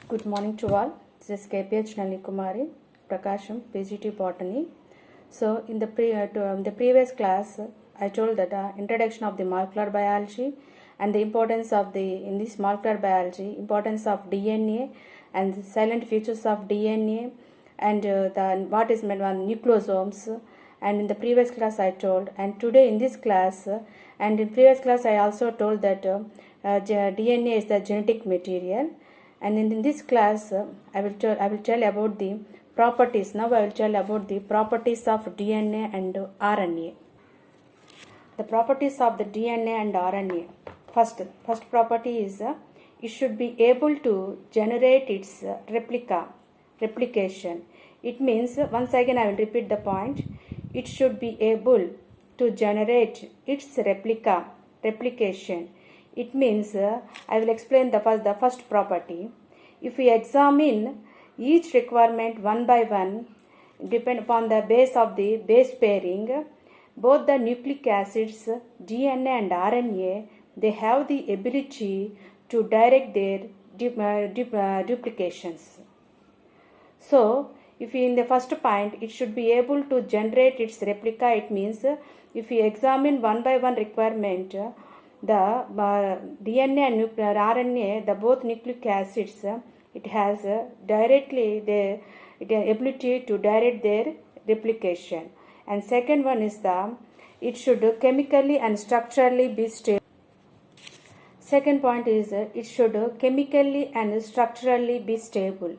Good morning to all. This is KPH Nalini Kumari, Prakasham, PGT Botany. So, in the previous class, I told that introduction of the molecular biology and the importance of in this molecular biology, importance of DNA and the silent features of DNA and what is meant by nucleosomes. And in the previous class I told, and today in this class, and in previous class I also told that DNA is the genetic material. And in this class, I will tell about the properties. Now I will tell about the properties of DNA and RNA. The properties of the DNA and RNA. First property is it should be able to generate its replication. It means, once again I will repeat the point, it should be able to generate its replication. It means, I will explain the first property. If we examine each requirement one by one, depend upon the base of the base pairing, both the nucleic acids, DNA and RNA, they have the ability to direct their duplications. So, if in the first point, it should be able to generate its replica. It means, if we examine one by one requirement, the DNA and RNA, the both nucleic acids, it has directly the ability to direct their replication. And second one is it should chemically and structurally be stable. Second point is it should chemically and structurally be stable.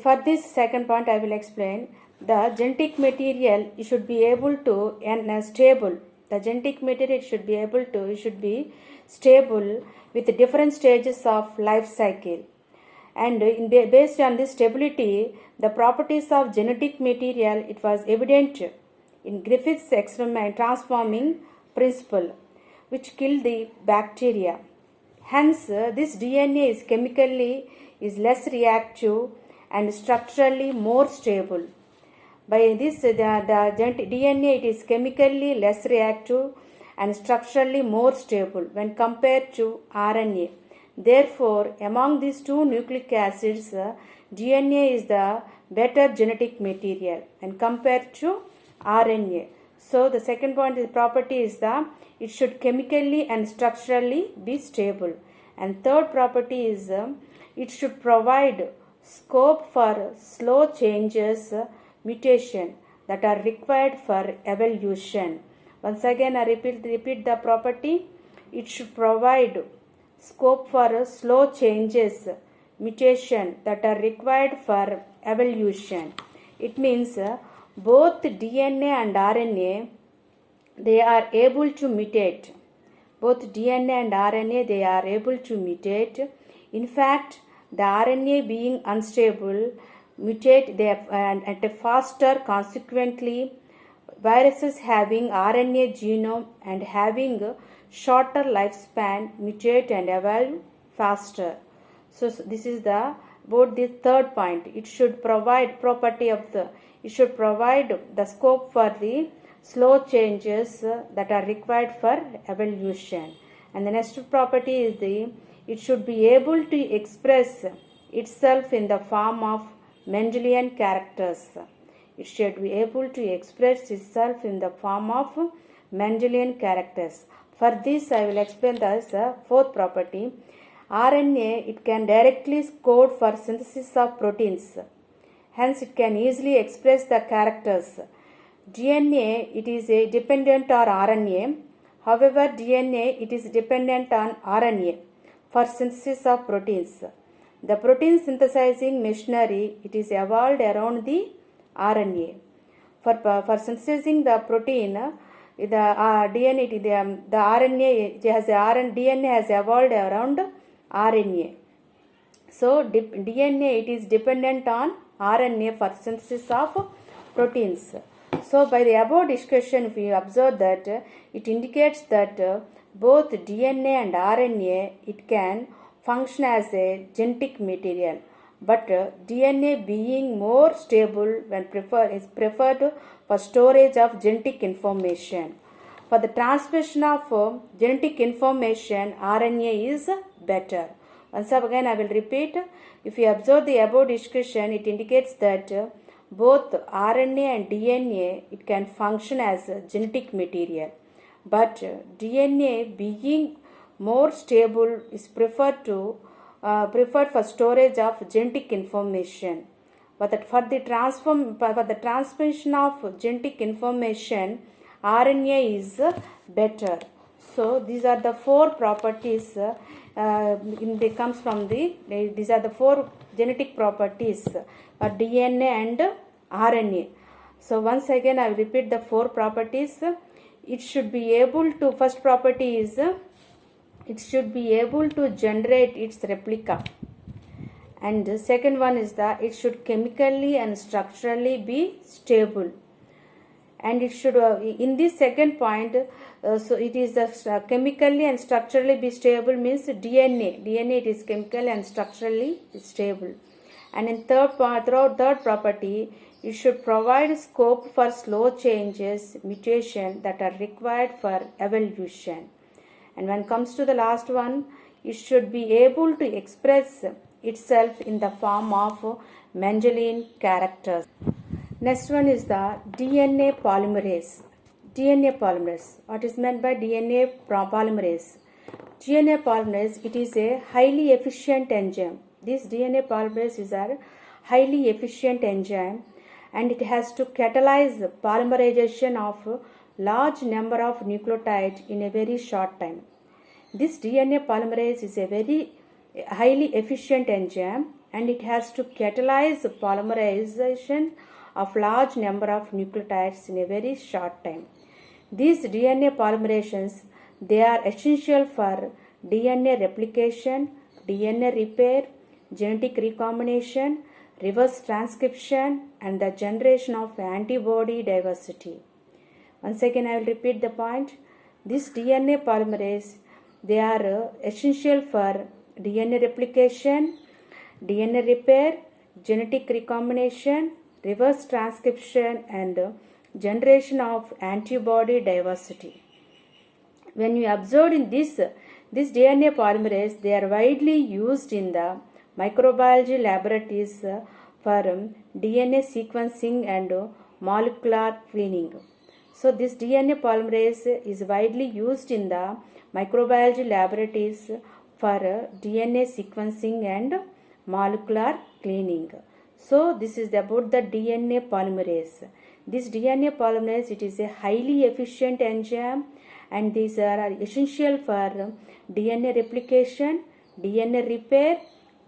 For this second point, I will explain the genetic material. It should be able to and stable. The genetic material should be stable with different stages of life cycle. And based on this stability, the properties of genetic material, it was evident in Griffith's experiment transforming principle, which killed the bacteria. Hence, this DNA is chemically less reactive and structurally more stable. By this, the DNA, it is chemically less reactive and structurally more stable when compared to RNA. Therefore, among these two nucleic acids, DNA is the better genetic material and compared to RNA. So, the second point is property is it should chemically and structurally be stable. And third property is it should provide scope for slow changes, mutation that are required for evolution. Once again, I repeat the property. It should provide scope for slow changes, mutation that are required for evolution. It means both DNA and RNA, they are able to mutate. Both DNA and RNA, they are able to mutate. In fact, the RNA being unstable, mutate at a faster. Consequently, viruses having RNA genome and having shorter lifespan mutate and evolve faster. So this is about the third point. It should provide it should provide the scope for the slow changes that are required for evolution. And the next property is it should be able to express itself in the form of Mendelian characters. It should be able to express itself in the form of Mendelian characters. For this, I will explain the fourth property. RNA, it can directly code for synthesis of proteins. Hence, it can easily express the characters. DNA, it is dependent on RNA. However, DNA, it is dependent on RNA for synthesis of proteins. The protein synthesizing machinery, it is evolved around the RNA. For synthesizing the protein, the DNA, the RNA DNA has evolved around RNA. So DNA, it is dependent on RNA for synthesis of proteins. So by the above discussion, we observe that it indicates that both DNA and RNA, it can function as a genetic material, but DNA being more stable is preferred for storage of genetic information. For the transmission of genetic information, RNA is better. Once again I will repeat. If you observe the above discussion, it indicates that both RNA and DNA, it can function as a genetic material. But DNA being more stable is preferred for storage of genetic information. But for the transmission of genetic information, RNA is better. So these are the four properties. These are the four genetic properties DNA and RNA. So once again I will repeat the four properties. It should be able to, first property is it should be able to generate its replica, and the second one is that it should chemically and structurally be stable. And it should in this second point, so it is the chemically and structurally be stable means DNA it is chemically and structurally stable. And in third property, it should provide scope for slow changes, mutation that are required for evolution. And when it comes to the last one, it should be able to express itself in the form of Mendelian characters. Next one is the DNA polymerase. DNA polymerase. What is meant by DNA polymerase? DNA polymerase, it is a highly efficient enzyme. This DNA polymerase is a highly efficient enzyme, and it has to catalyze polymerization of large number of nucleotides in a very short time. This DNA polymerase is a very highly efficient enzyme, and it has to catalyze polymerization of large number of nucleotides in a very short time. These DNA polymerations, they are essential for DNA replication, DNA repair, genetic recombination, reverse transcription, and the generation of antibody diversity. Once again I will repeat the point. This DNA polymerase, they are essential for DNA replication, DNA repair, genetic recombination, reverse transcription, and generation of antibody diversity. When you observe in this DNA polymerase, they are widely used in the microbiology laboratories for DNA sequencing and molecular cleaning. So this DNA polymerase is widely used in the microbiology laboratories for DNA sequencing and molecular cleaning. So this is about the DNA polymerase. This DNA polymerase, it is a highly efficient enzyme, and these are essential for DNA replication, DNA repair,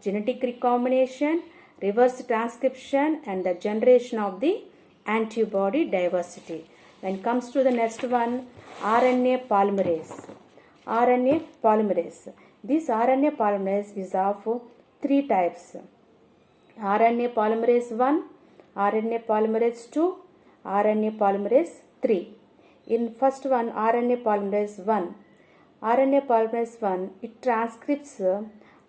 genetic recombination, reverse transcription, and the generation of the antibody diversity. When it comes to the next one, RNA polymerase. RNA polymerase. This RNA polymerase is of three types. RNA polymerase 1, RNA polymerase 2, RNA polymerase 3. In first one, RNA polymerase 1. RNA polymerase 1, it transcripts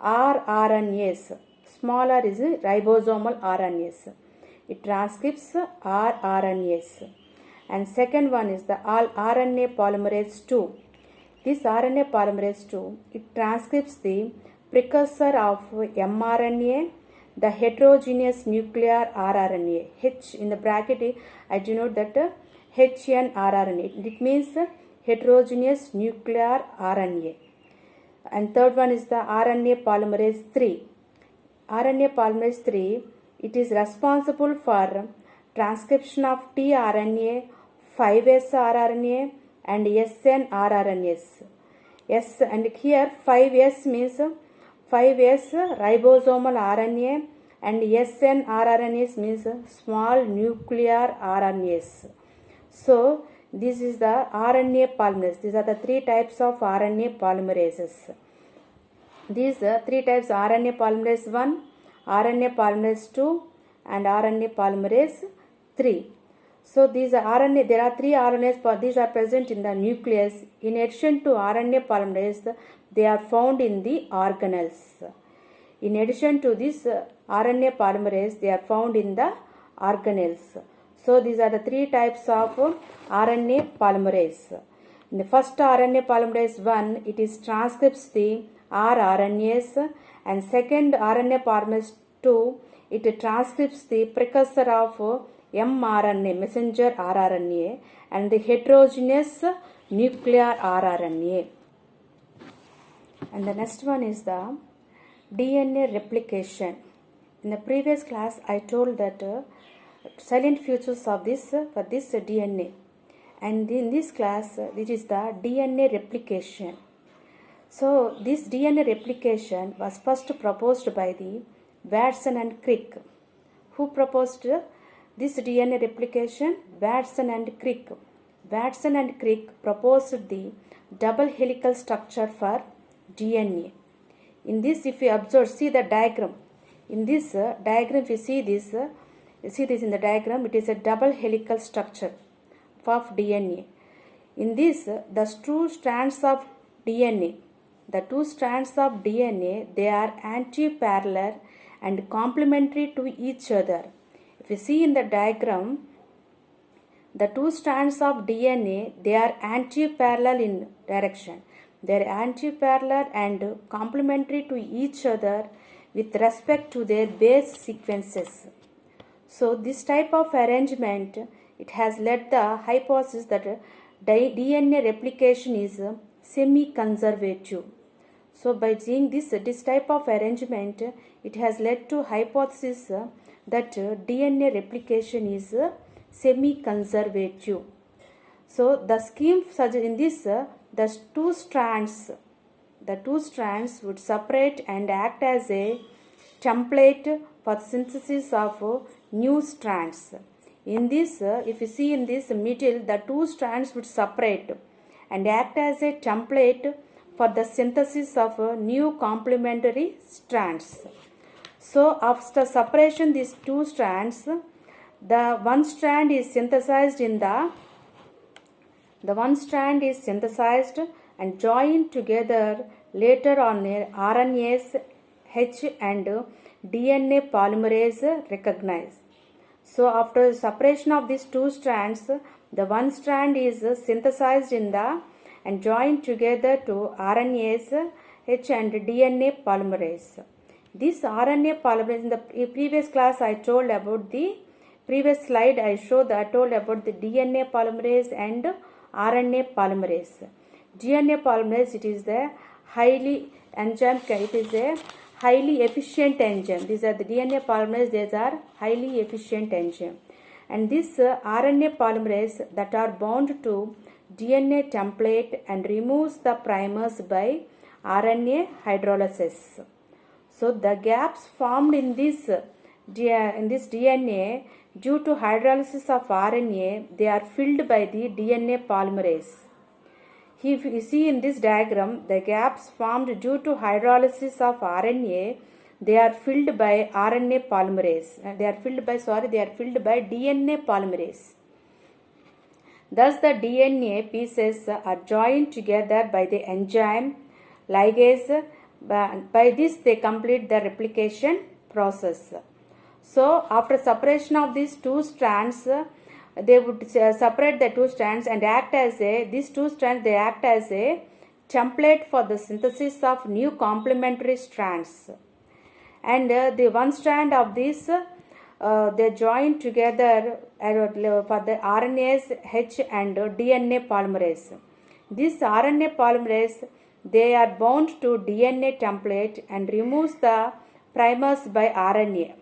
rRNAs. Small r is ribosomal RNAs. It transcripts rRNAs. And second one is the RNA polymerase 2. This RNA polymerase 2, it transcripts the precursor of mRNA, the heterogeneous nuclear rRNA. H in the bracket, I denote that HNRRNA. It means heterogeneous nuclear RNA. And third one is the RNA polymerase 3. RNA polymerase 3, it is responsible for transcription of tRNA, 5S rRNA, and snRRNAs. S, and here 5S means 5S ribosomal RNA, and snRRNAs means small nuclear RNAs. So this is the RNA polymerase. These are the three types of RNA polymerases. These three types: RNA polymerase 1, RNA polymerase 2, and RNA polymerase 3. So these are RNA. There are three RNAs, but these are present in the nucleus. In addition to RNA polymerase, they are found in the organelles. In addition to this RNA polymerase, they are found in the organelles. So these are the three types of RNA polymerase. In the first RNA polymerase 1, it is transcripts the rRNAs, and second RNA polymerase II, it transcripts the precursor of mRNA, messenger rRNA, and the heterogeneous nuclear rRNA. And the next one is the DNA replication. In the previous class, I told that silent features of this for this DNA, and in this class, this is the DNA replication. So this DNA replication was first proposed by the Watson and Crick. Who proposed this DNA replication? Watson and Crick. Watson and Crick proposed the double helical structure for DNA. In this, if you observe, see the diagram. In this diagram, if you see this in the diagram, it is a double helical structure of DNA. In this, the two strands of DNA, they are anti-parallel and complementary to each other. If you see in the diagram, the two strands of DNA, they are anti-parallel in direction. They are anti-parallel and complementary to each other with respect to their base sequences. So this type of arrangement, it has led the hypothesis that DNA replication is semi-conservative. So by seeing this type of arrangement, it has led to hypothesis that DNA replication is semi-conservative. So the scheme suggests in this, the two strands would separate and act as a template for synthesis of new strands. In this, if you see in this middle, the two strands would separate and act as a template for the synthesis of new complementary strands. So after separation, these two strands, the one strand is synthesized and joined together later on RNase H and DNA polymerase recognize. So after separation of these two strands, the one strand is synthesized and joined together to RNase H and DNA polymerase. This RNA polymerase, in the previous class I told about the previous slide, I told about the DNA polymerase and RNA polymerase. DNA polymerase, it is a highly efficient enzyme. These are the DNA polymerase, these are highly efficient enzyme. And this RNA polymerase that are bound to DNA template and removes the primers by RNA hydrolysis. So the gaps formed in this DNA due to hydrolysis of RNA, they are filled by the DNA polymerase. If you see in this diagram, the gaps formed due to hydrolysis of RNA, they are filled by RNA polymerase. They are filled by DNA polymerase. Thus, the DNA pieces are joined together by the enzyme ligase. By this, they complete the replication process. So, after separation of these two strands, they would separate the two strands and act as these two strands, they act as a template for the synthesis of new complementary strands. And the one strand of this, they join together for the RNase H and DNA polymerase. This RNA polymerase, they are bound to DNA template and removes the primers by RNA.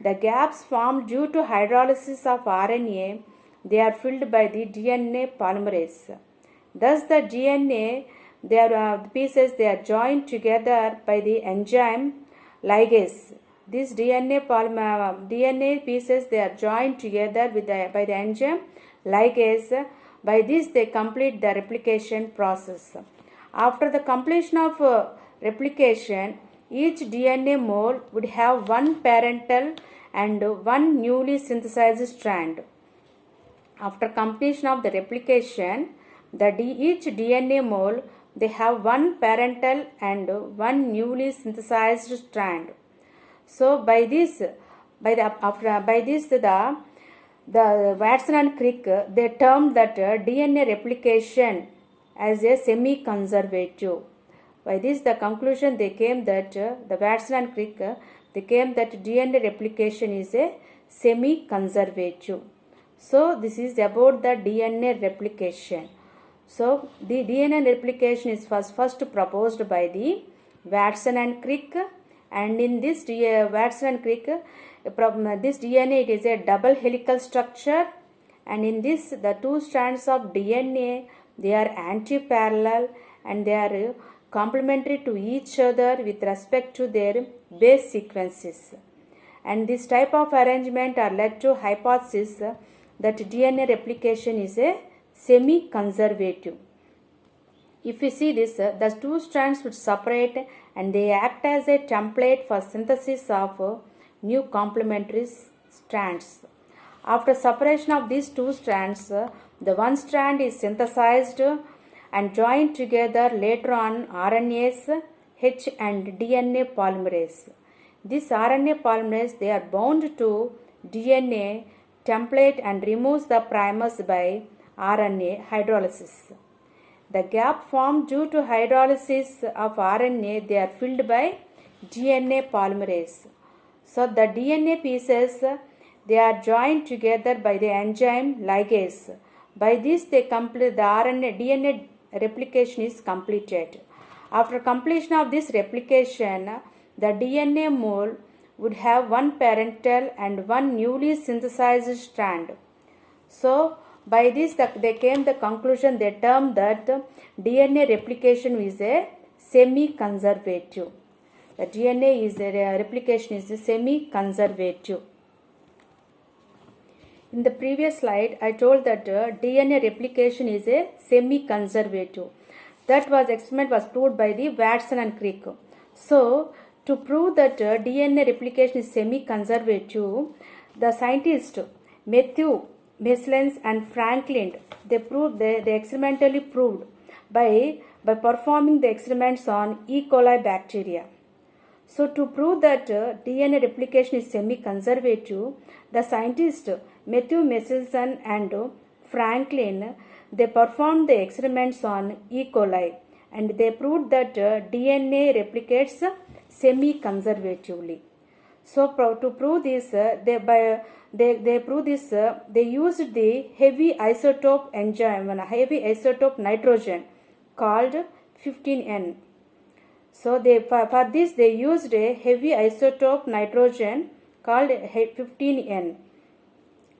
The gaps formed due to hydrolysis of RNA, they are filled by the DNA polymerase. Thus, the DNA, the pieces, they are joined together by the enzyme ligase. These DNA pieces, they are joined together by the enzyme ligase. By this, they complete the replication process. After the completion of replication, each DNA mole would have one parental and one newly synthesized strand. After completion of the replication, each DNA mole, they have one parental and one newly synthesized strand. So by this, the Watson and Crick, they termed that DNA replication as a semi-conservative. By this, the conclusion they came that the Watson and Crick they came that DNA replication is a semi-conservative. So this is about the DNA replication. So the DNA replication is first proposed by the Watson and Crick, and in this Watson and Crick, this DNA it is a double helical structure, and in this the two strands of DNA they are anti-parallel and they are complementary to each other with respect to their base sequences. And this type of arrangement are led to hypothesis that DNA replication is a semi-conservative. If you see this, the two strands would separate and they act as a template for synthesis of new complementary strands. After separation of these two strands, the one strand is synthesized and joined together later on RNase, H and DNA polymerase. This RNA polymerase they are bound to DNA template and removes the primers by RNA hydrolysis. The gap formed due to hydrolysis of RNA they are filled by DNA polymerase. So the DNA pieces they are joined together by the enzyme ligase. By this they complete the DNA replication is completed. After completion of this replication, the DNA mole would have one parental and one newly synthesized strand. So by this they came the conclusion they termed that DNA replication is a semi-conservative. The DNA is a replication is a semi-conservative. In the previous slide, I told that DNA replication is a semi-conservative. That experiment was proved by the Watson and Crick. So, to prove that DNA replication is semi-conservative, the scientists Matthew Meslens and Franklin they experimentally proved by performing the experiments on E. coli bacteria. So, to prove that DNA replication is semi-conservative, the scientists Matthew Meselson and Franklin they performed the experiments on E. coli and they proved that DNA replicates semi-conservatively. So to prove this, they prove this. They used the heavy isotope enzyme, heavy isotope nitrogen called 15N. So for this they used a heavy isotope nitrogen called 15N.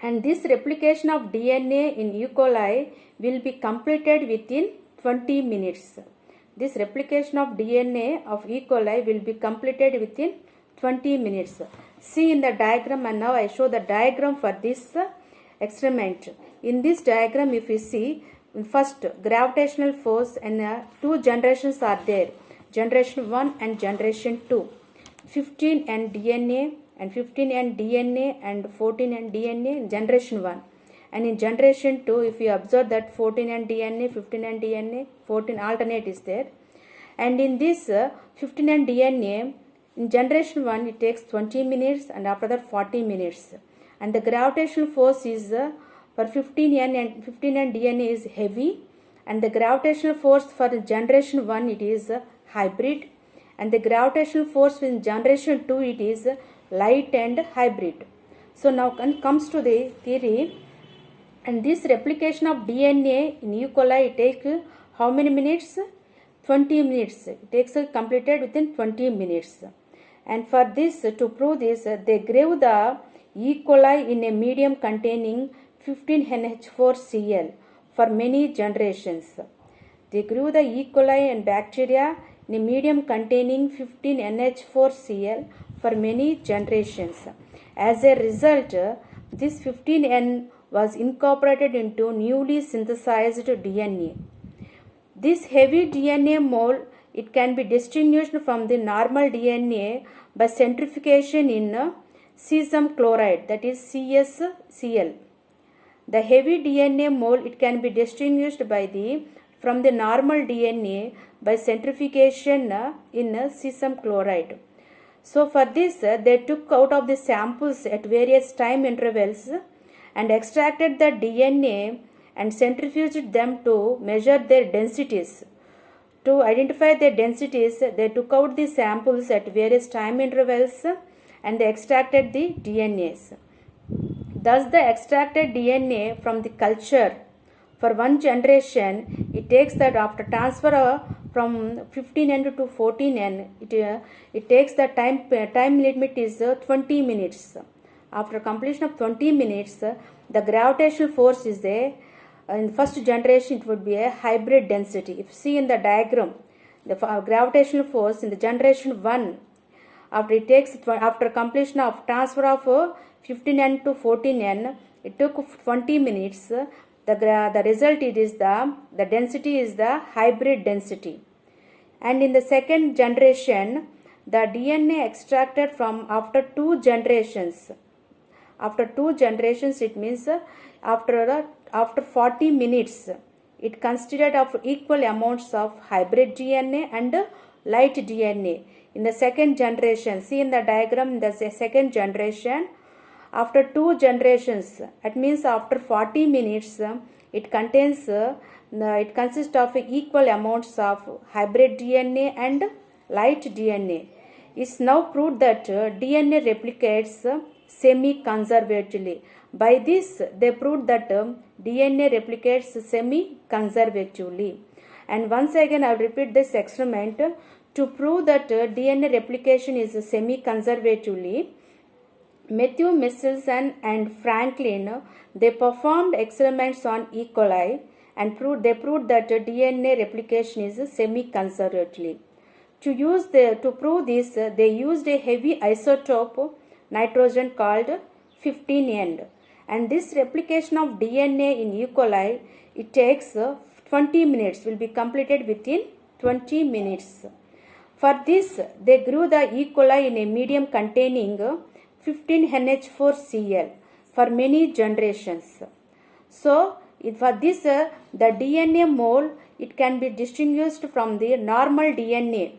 And this replication of DNA in E. coli will be completed within 20 minutes. This replication of DNA of E. coli will be completed within 20 minutes. See in the diagram, and now I show the diagram for this experiment. In this diagram, if you see, first gravitational force and two generations are there. Generation 1 and generation 2. 15N DNA and 15N DNA and 14N DNA in generation 1. And in generation 2, if you observe that 14N DNA, 15N DNA, 14 alternate is there. And in this 15N DNA, in generation 1, it takes 20 minutes and after that 40 minutes. And the gravitational force is for 15N and 15N DNA is heavy. And the gravitational force for generation 1, it is hybrid. And the gravitational force in generation 2, it is light and hybrid. So now comes to the theory. And this replication of DNA in E. coli, it takes how many minutes? 20 minutes. It takes completed within 20 minutes. And for this, to prove this, they grew the E. coli in a medium containing 15NH4Cl for many generations. They grew the E. coli and bacteria in a medium containing 15NH4Cl for many generations. As a result, this 15N was incorporated into newly synthesized DNA. This heavy DNA mole, it can be distinguished from the normal DNA by centrifugation in cesium chloride, that is CSCl. The heavy DNA mole, it can be distinguished from the normal DNA by centrifugation in cesium chloride. So for this, they took out of the samples at various time intervals and extracted the DNA and centrifuged them to measure their densities To identify their densities, they took out the samples at various time intervals and they extracted the DNAs. Thus, the extracted DNA from the culture for one generation, it takes that after transfer from 15N to 14N, it takes the time limit is 20 minutes. After completion of 20 minutes, the gravitational force is there. In the first generation, it would be a hybrid density. If you see in the diagram, the gravitational force in the generation 1, after completion of transfer of 15N to 14N, it took 20 minutes. The result the density is the hybrid density. And in the second generation, the DNA extracted from after 2 generations. After 2 generations, it means after 40 minutes, it consisted of equal amounts of hybrid DNA and light DNA. In the second generation, see in the diagram, the second generation, after 2 generations, it means after 40 minutes, it consists of equal amounts of hybrid DNA and light DNA. It's now proved that DNA replicates semi-conservatively. By this, they proved that DNA replicates semi-conservatively. And once again, I will repeat this experiment. To prove that DNA replication is semi-conservatively, Matthew Michelson and Franklin, they performed experiments on E. coli and proved that DNA replication is semi-conservatively. To prove this, they used a heavy isotope nitrogen called 15N. And this replication of DNA in E. coli, it takes 20 minutes, will be completed within 20 minutes. For this, they grew the E. coli in a medium containing 15NH4Cl for many generations. So, for this, the DNA mole, it can be distinguished from the normal DNA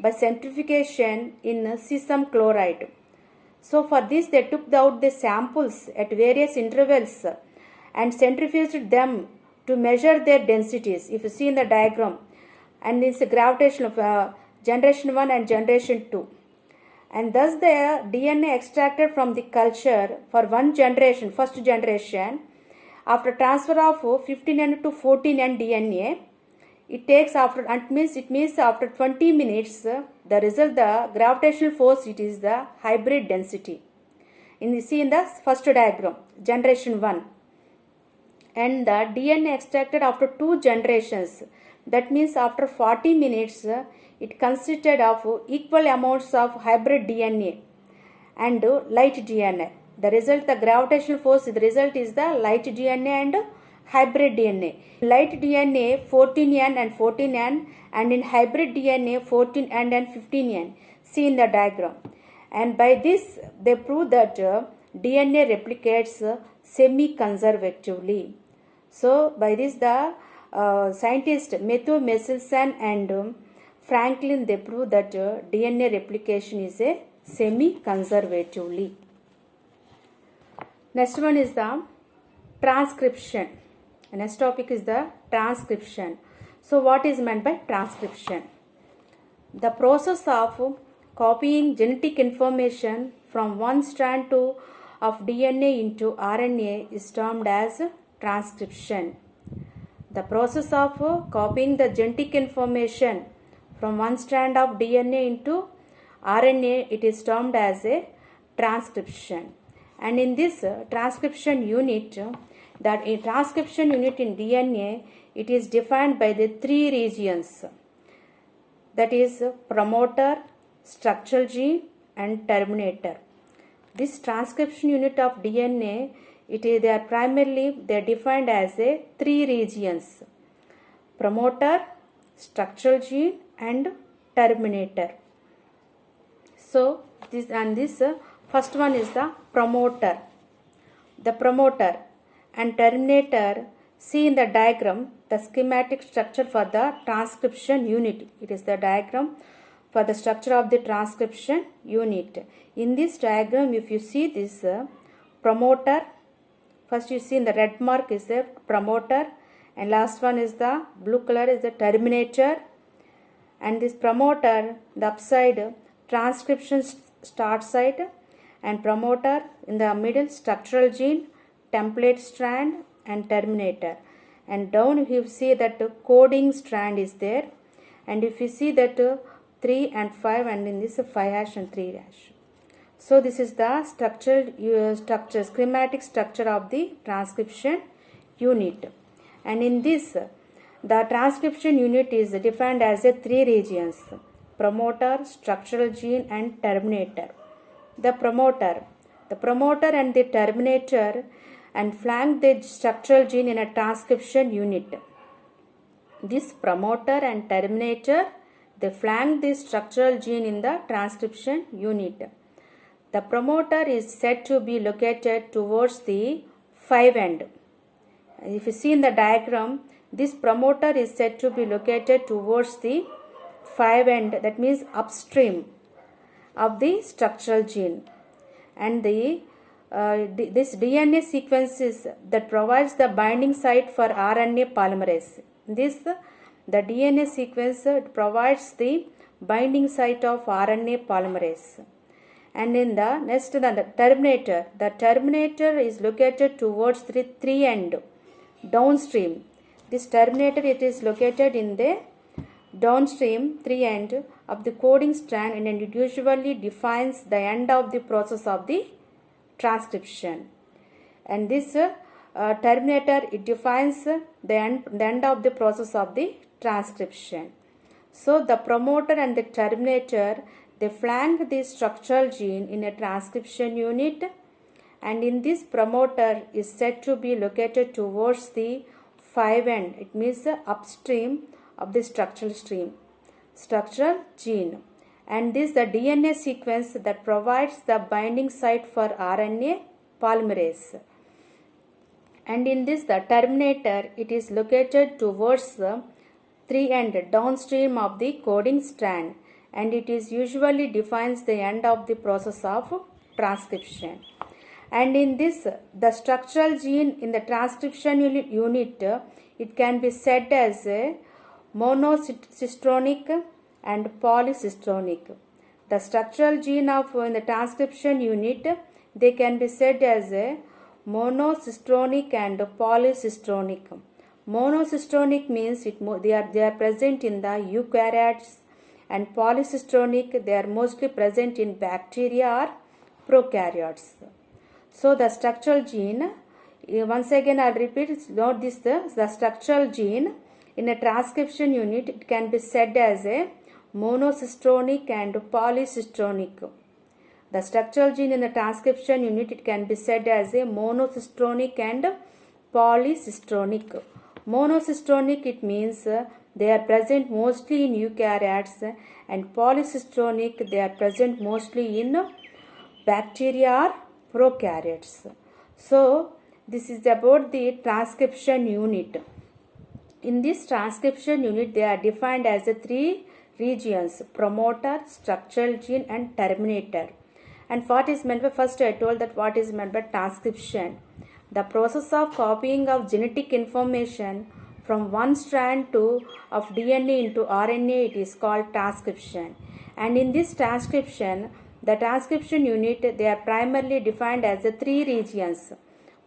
by centrifugation in cesium chloride. So, for this, they took out the samples at various intervals and centrifuged them to measure their densities. If you see in the diagram, and this gravitation of generation 1 and generation 2. And thus the DNA extracted from the culture for one generation, first generation, after transfer of 15N to 14N DNA, it takes it means after 20 minutes, the result, the gravitational force, it is the hybrid density. See in the first diagram, generation 1. And the DNA extracted after 2 generations, that means after 40 minutes, it consisted of equal amounts of hybrid DNA and light DNA. The result, the gravitational force, the result is the light DNA and hybrid DNA. Light DNA 14N and 14N, and in hybrid DNA 14N and 15N. See in the diagram. And by this, they prove that DNA replicates semi-conservatively. So, by this, the scientists Matthew Michelson and Franklin, they prove that DNA replication is a semi-conservatively. Next one is the transcription. The next topic is the transcription. So, what is meant by transcription? The process of copying genetic information from one strand of DNA into RNA is termed as transcription. The process of copying the genetic information from one strand of DNA into RNA, it is termed as a transcription. And in this transcription unit, that a transcription unit in DNA, it is defined by the 3 regions, that is promoter, structural gene and terminator. This transcription unit of DNA, they are defined as a 3 regions: promoter, structural gene and terminator. So this first one is the promoter. The promoter and terminator, see in the diagram the schematic structure for the transcription unit. It is the diagram for the structure of the transcription unit. In this diagram, if you see this promoter, first you see in the red mark is the promoter, and last one is the blue color is the terminator, and this promoter, the upside transcription start site, and promoter in the middle structural gene, template strand and terminator, and down you see that coding strand is there, and if you see that 3 and 5, and in this 5 hash and 3 hash. So this is the structure schematic structure of the transcription unit, and in this the transcription unit is defined as a 3 regions: promoter, structural gene and terminator. The promoter and the terminator and flank the structural gene in a transcription unit. This promoter and terminator, they flank the structural gene in the transcription unit. The promoter is said to be located towards the 5' end. If you see in the diagram, this promoter is said to be located towards the 5' end, that means upstream of the structural gene, and this DNA sequences that provides the binding site for RNA polymerase. The DNA sequence provides the binding site of RNA polymerase. And in the next, the terminator is located towards the 3' end downstream. This terminator, it is located in the downstream 3' end of the coding strand, and it usually defines the end of the process of the transcription. And this terminator, it defines the end of the process of the transcription. So the promoter and the terminator, they flank the structural gene in a transcription unit, and in this promoter is said to be located towards the 5' end. It means the upstream of the structural gene, and this the DNA sequence that provides the binding site for RNA polymerase. And in this the terminator, it is located towards the 3' end downstream of the coding strand, and it is usually defines the end of the process of transcription. And in this the structural gene in the transcription unit, it can be said as a monocystronic and polycystronic. The structural gene of in the transcription unit, they can be said as a monocystronic and polycystronic. Monocystronic means they are present in the eukaryotes, and polycystronic, they are mostly present in bacteria or prokaryotes. So the structural gene, once again I'll repeat, note this, the structural gene in a transcription unit, it can be said as a monocystronic and polycystronic. The structural gene in the transcription unit, it can be said as a monocystronic and polycystronic. Monocystronic, it means they are present mostly in eukaryotes, and polycystronic, they are present mostly in bacteria or prokaryotes. So this is about the transcription unit. In this transcription unit, they are defined as the 3 regions: promoter, structural gene and terminator. And what is meant by, first I told that what is meant by transcription. The process of copying of genetic information from one strand of DNA into RNA, it is called transcription. And in this transcription, the transcription unit, they are primarily defined as the 3 regions: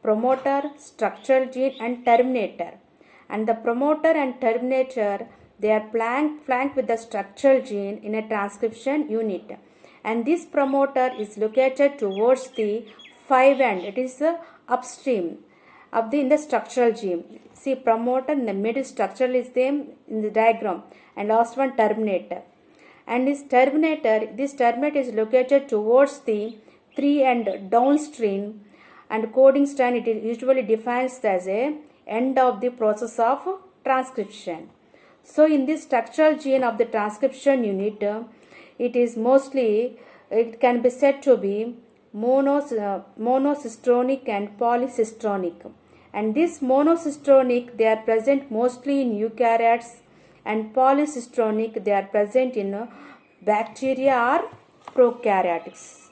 promoter, structural gene and terminator. And the promoter and terminator, they are flanked with the structural gene in a transcription unit. And this promoter is located towards the 5' end. It is upstream of in the structural gene. See, promoter in the middle, structural is there in the diagram, and last one terminator. And this terminator is located towards the 3' end downstream, and coding strand, it is usually defined as a end of the process of transcription. So in this structural gene of the transcription unit, it is mostly, it can be said to be monocystronic and polycystronic. And this monocystronic, they are present mostly in eukaryotes, and polycystronic, they are present in bacteria or prokaryotes.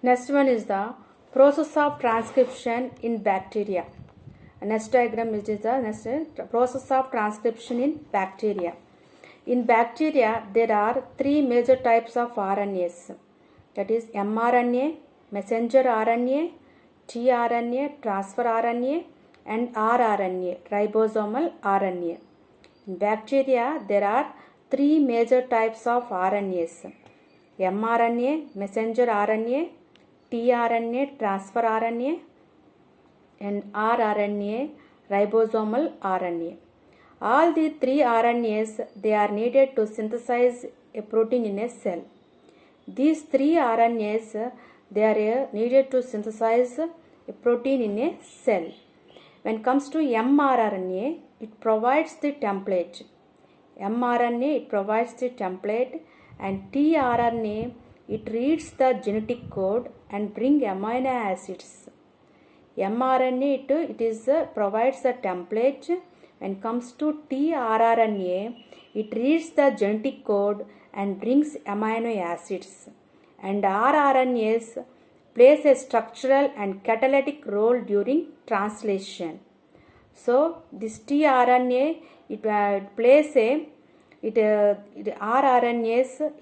Next one is the process of transcription in bacteria. Next diagram is the next process of transcription in bacteria. In bacteria, there are three major types of RNAs, that is mRNA, messenger RNA, tRNA, transfer RNA, and rRNA, ribosomal RNA. In bacteria, there are three major types of RNAs: mRNA, messenger RNA, tRNA, transfer RNA, and rRNA, ribosomal RNA. All the three RNAs, they are needed to synthesize a protein in a cell. These three RNAs, they are needed to synthesize a protein in a cell. When it comes to mRNA, it provides the template. mRNA, it provides the template, and tRNA, it reads the genetic code and bring amino acids. mRNA, it provides the template. When it comes to tRNA, it reads the genetic code and brings amino acids. And rRNAs plays a structural and catalytic role during translation. So this tRNA, rRNAs,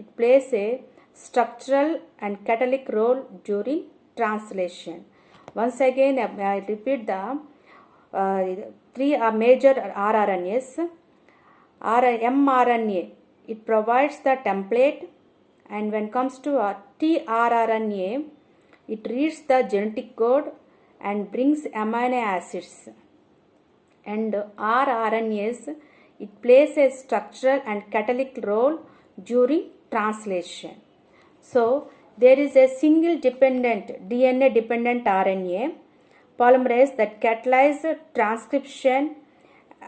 it plays a structural and catalytic role during translation. Once again, I repeat the three major rRNAs. mRNA, it provides the template, and when it comes to tRNA, it reads the genetic code and brings amino acids. And rRNAs, it plays a structural and catalytic role during translation. So there is a single dependent DNA dependent RNA polymerase that catalyzes transcription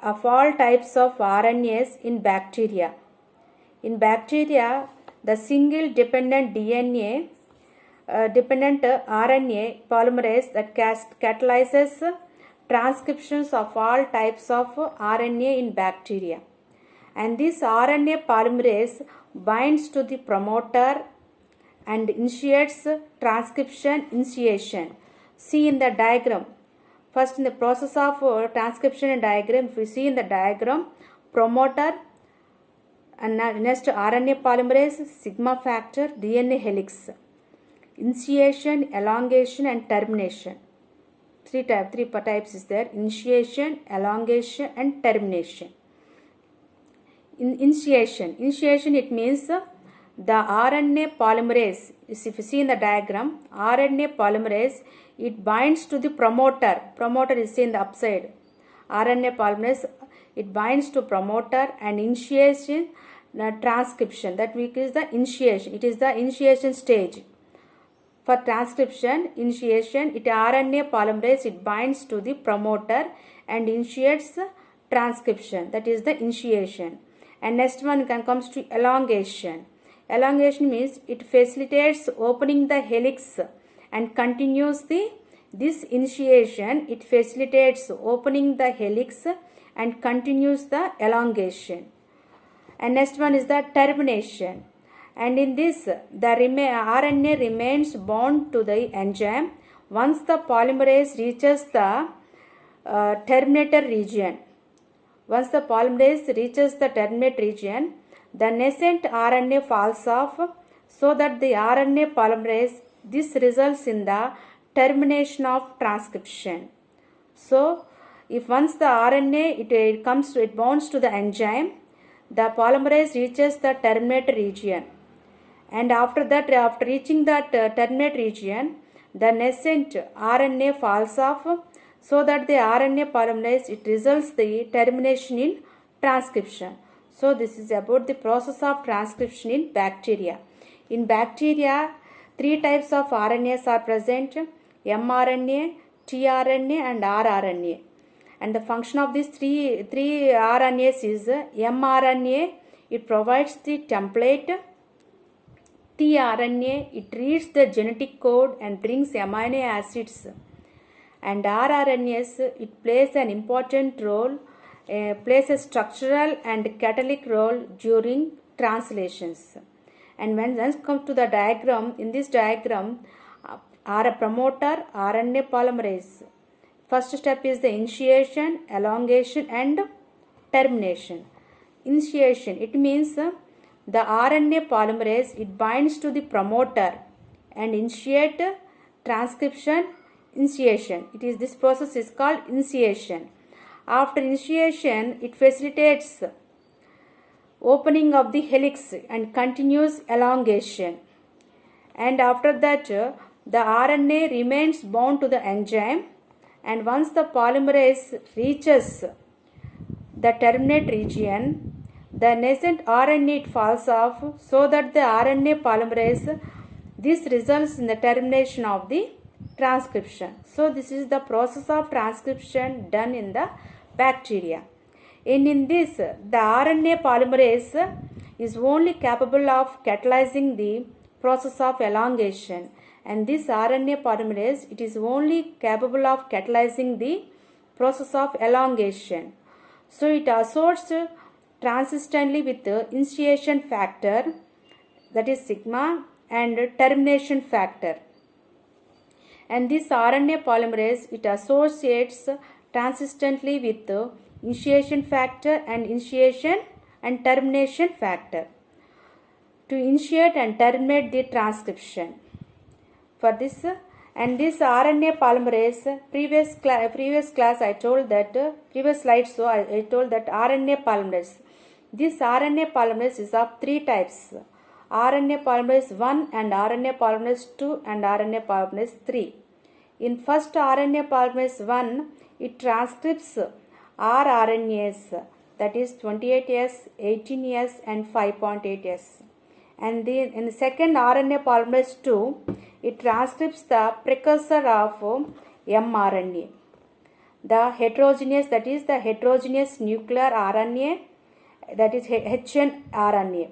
of all types of RNAs in bacteria. In bacteria, the single dependent DNA dependent RNA polymerase that catalyzes transcriptions of all types of RNA in bacteria. And this RNA polymerase binds to the promoter and initiates transcription initiation. See in the diagram. First, in the process of transcription diagram, if we see in the diagram, promoter, and next RNA polymerase, sigma factor, DNA helix, initiation, elongation, and termination. Three types is there: initiation, elongation, and termination. In initiation, it means the RNA polymerase, if you see in the diagram, RNA polymerase, it binds to the promoter. Promoter is in the upside. RNA polymerase, it binds to promoter and initiation transcription. That is the initiation. It is the initiation stage. For transcription initiation, RNA polymerase, it binds to the promoter and initiates transcription. That is the initiation. And next one comes to elongation. Elongation means it facilitates opening the helix and continues this initiation. It facilitates opening the helix and continues the elongation. And next one is the termination. And in this, the RNA remains bound to the enzyme once the polymerase reaches the terminator region. Once the polymerase reaches the terminate region, the nascent RNA falls off, so that the RNA polymerase, this results in the termination of transcription. So if once the RNA it bonds to the enzyme, the polymerase reaches the terminate region, and after that, after reaching that terminate region, the nascent RNA falls off, so that the RNA polymerase, it results the termination in transcription. So this is about the process of transcription in bacteria. In bacteria, three types of RNAs are present: mRNA, tRNA, and rRNA. And the function of these three RNAs is mRNA, it provides the template. tRNA, it reads the genetic code and brings amino acids. And rRNAs, it plays an important role, plays a structural and catalytic role during translations. And when it comes to the diagram, in this diagram, promoter, RNA polymerase. First step is the initiation, elongation, and termination. initiation. It means the RNA polymerase, it binds to the promoter and initiate transcription initiation. This process is called initiation. After initiation, it facilitates opening of the helix and continuous elongation. And after that, the RNA remains bound to the enzyme, and once the polymerase reaches the terminate region, the nascent RNA falls off, so that the RNA polymerase, this results in the termination of the transcription. So this is the process of transcription done in the bacteria. In this, the RNA polymerase is only capable of catalyzing the process of elongation, and this RNA polymerase, it is only capable of catalyzing the process of elongation. So it assorts transistently with the initiation factor, that is sigma, and termination factor. And this RNA polymerase, it associates transistently with the initiation factor and initiation and termination factor to initiate and terminate the transcription. For this, and this RNA polymerase, previous class I told that, previous slide, so I told that RNA polymerase, this RNA polymerase is of three types: RNA polymerase 1 and RNA polymerase 2 and RNA polymerase 3. In first RNA polymerase 1, it transcripts rRNAs, that is 28S, 18S and 5.8S. And in the second RNA polymerase 2, it transcripts the precursor of mRNA, the heterogeneous, that is the heterogeneous nuclear RNA, that is hnRNA.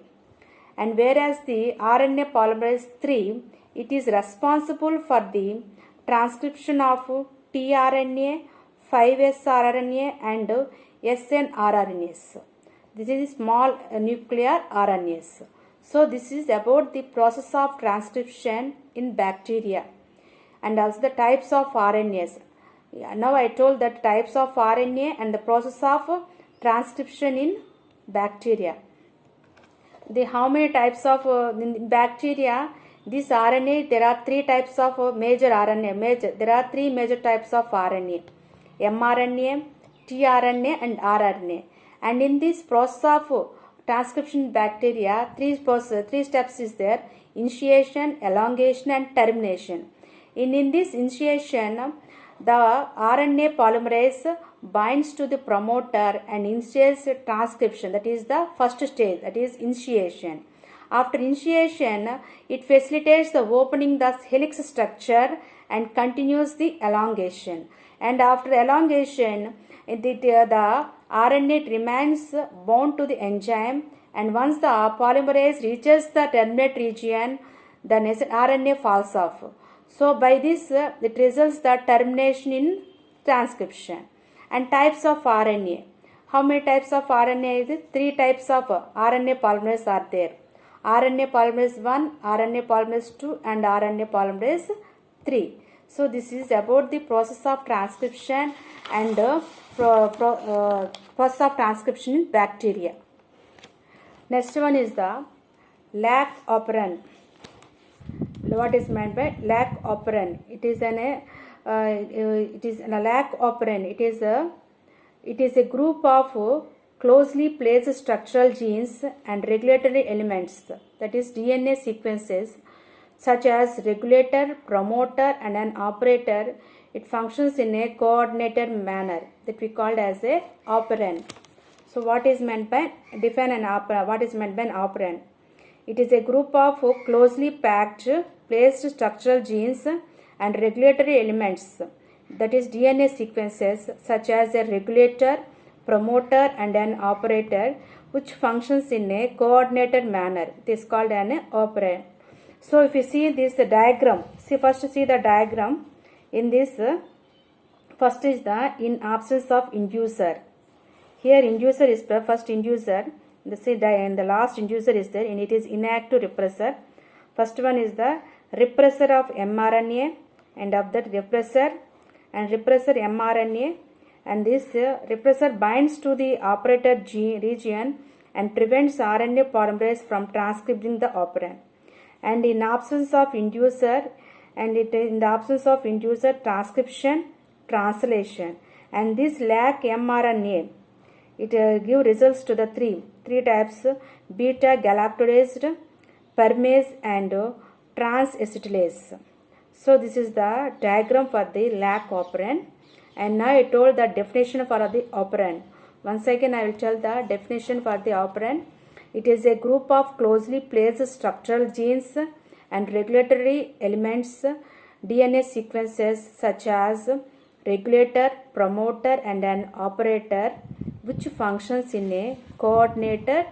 And whereas the RNA polymerase 3, it is responsible for the transcription of tRNA, 5S rRNA and snRNAs. This is small nuclear RNAs. So this is about the process of transcription in bacteria and also the types of RNAs. Now I told that types of RNA and the process of transcription in bacteria. How many types of in bacteria, this RNA, there are three types of major RNA. There are three major types of RNA: mRNA, tRNA and rRNA. And in this process of transcription in bacteria, three steps is there: initiation, elongation and termination. In this initiation, the RNA polymerase binds to the promoter and initiates transcription. That is the first stage, that is initiation. After initiation, it facilitates the opening the helix structure and continues the elongation. And after elongation, the RNA remains bound to the enzyme, and once the polymerase reaches the terminate region, the RNA falls off. So by this, it results the termination in transcription. And types of RNA. How many types of RNA is it? Three types of RNA polymerase are there: RNA polymerase 1, RNA polymerase 2 and RNA polymerase 3. So this is about the process of transcription and process of transcription in bacteria. Next one is the lac operon. What is meant by lac operon? It is a lac operon. It is a group of closely placed structural genes and regulatory elements, that is DNA sequences, such as regulator, promoter and an operator. It functions in a coordinated manner that we called as a operon. So what is meant by, define an operon? What is meant by an operon? It is a group of closely packed, placed structural genes and regulatory elements, that is DNA sequences, such as a regulator, promoter and an operator, which functions in a coordinated manner. It is called an operon. So if you see this diagram, first see the diagram. In this, first is the in absence of inducer. Here inducer is the first inducer. And the last inducer is there, and it is inactive repressor. First one is the repressor of mRNA, and of that repressor mRNA, and this repressor binds to the operator region and prevents RNA polymerase from transcribing the operon. And in absence of inducer, transcription, translation, and this lack mRNA, it give results to the three types: beta galactoside, permase, and transacetylase. So this is the diagram for the lac operon. And now I told the definition for the operon. Once again I will tell the definition for the operon. It is a group of closely placed structural genes and regulatory elements, DNA sequences such as regulator, promoter, and an operator, which functions in a coordinated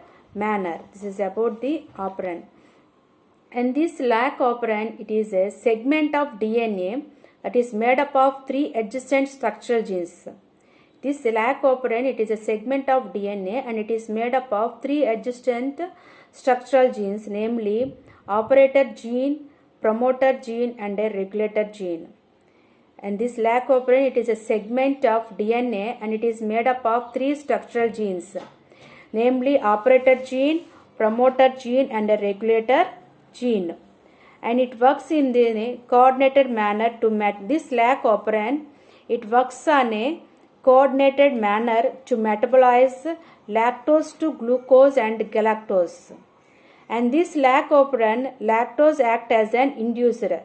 manner. This is about the operon. And this lac operon, it is a segment of DNA that is made up of 3 adjacent structural genes. This lac operon, it is a segment of DNA and it is made up of 3 adjacent structural genes, namely operator gene, promoter gene, and a regulator gene. And this lac operon, it is a segment of DNA and it is made up of 3 structural genes, namely operator gene, promoter gene, and a regulator gene. And it works in the coordinated manner to met this lac operon. It works on a coordinated manner to metabolize lactose to glucose and galactose. And this lac operon, lactose act as an inducer.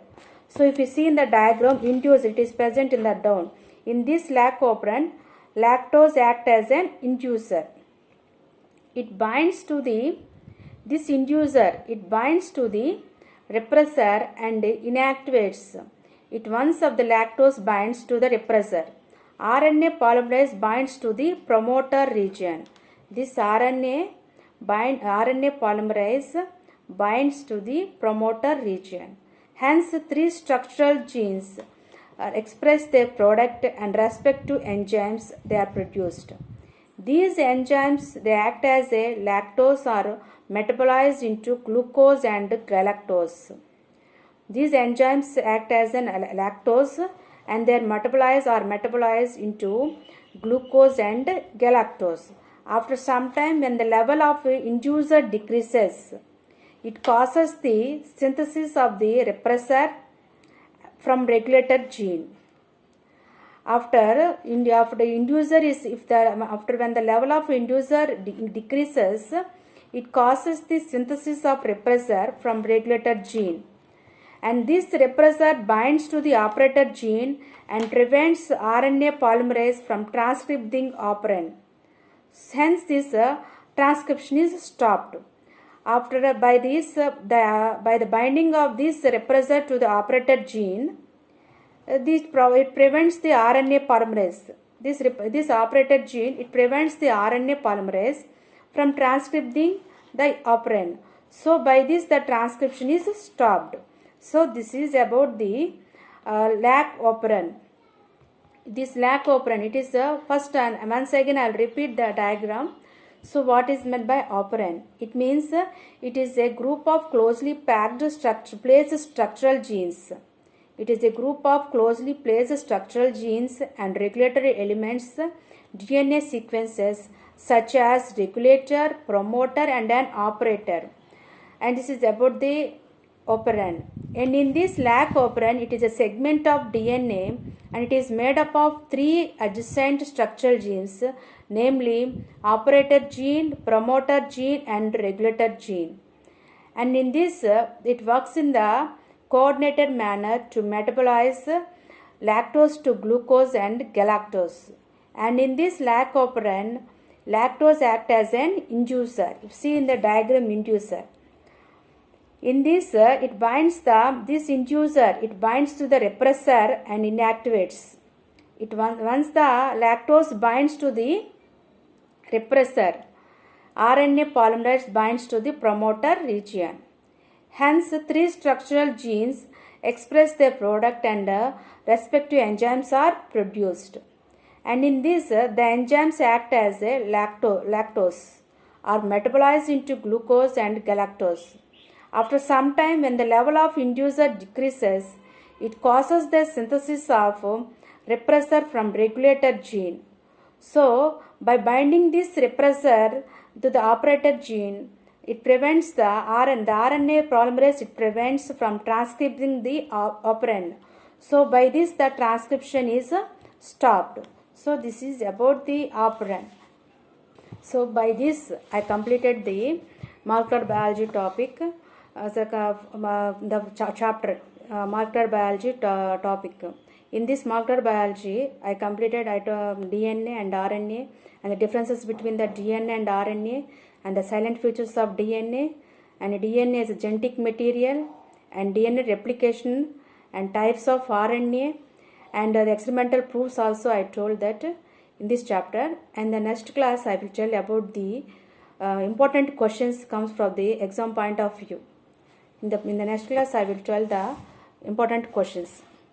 So if you see in the diagram, inducer, it is present in the down. In this lac operon, lactose act as an inducer. It binds to the repressor and inactivates it once of the lactose binds to the repressor. RNA polymerase binds to the promoter region. This RNA polymerase binds to the promoter region. Hence, 3 structural genes express their product and respect to enzymes they are produced. These enzymes, they act as a lactose or metabolized into glucose and galactose. These enzymes act as an lactose and they are metabolized into glucose and galactose. After some time, when the level of inducer decreases, it causes the synthesis of the repressor from regulator gene. After when the level of inducer decreases, it causes the synthesis of repressor from regulator gene. And this repressor binds to the operator gene and prevents RNA polymerase from transcribing operon. Hence, this transcription is stopped. By the binding of this repressor to the operator gene, it prevents the RNA polymerase. This operator gene, it prevents the RNA polymerase from transcribing the operon. So by this the transcription is stopped. So this is about the lac operon. This lac operon, it is first, and once again I will repeat the diagram. So what is meant by operon? It means it is a group of closely packed placed structural genes. It is a group of closely placed structural genes and regulatory elements, DNA sequences such as regulator, promoter, and an operator. And this is about the operon. And in this lac operon, it is a segment of DNA and it is made up of 3 adjacent structural genes, namely operator gene, promoter gene, and regulator gene. And in this, it works in the coordinated manner to metabolize lactose to glucose and galactose. And in this lac operon, lactose acts as an inducer. You see in the diagram, inducer. In this, it binds to the repressor and inactivates it. Once the lactose binds to the repressor, RNA polymerase binds to the promoter region. Hence, 3 structural genes express their product and respective enzymes are produced. And in this, the enzymes act as a lactose are metabolized into glucose and galactose. After some time, when the level of inducer decreases, it causes the synthesis of repressor from regulator gene. So, by binding this repressor, to the operator gene. It prevents the RNA polymerase. It prevents from transcribing the operand. So by this the transcription is stopped. So this is about the operand. So by this I completed the molecular biology topic, the chapter molecular biology topic. In this molecular biology I completed DNA and RNA and the differences between the DNA and RNA and the silent features of DNA, and DNA is a genetic material, and DNA replication and types of RNA, and the experimental proofs also I told that in this chapter. And the next class I will tell about the important questions comes from the exam point of view. In the next class I will tell the important questions.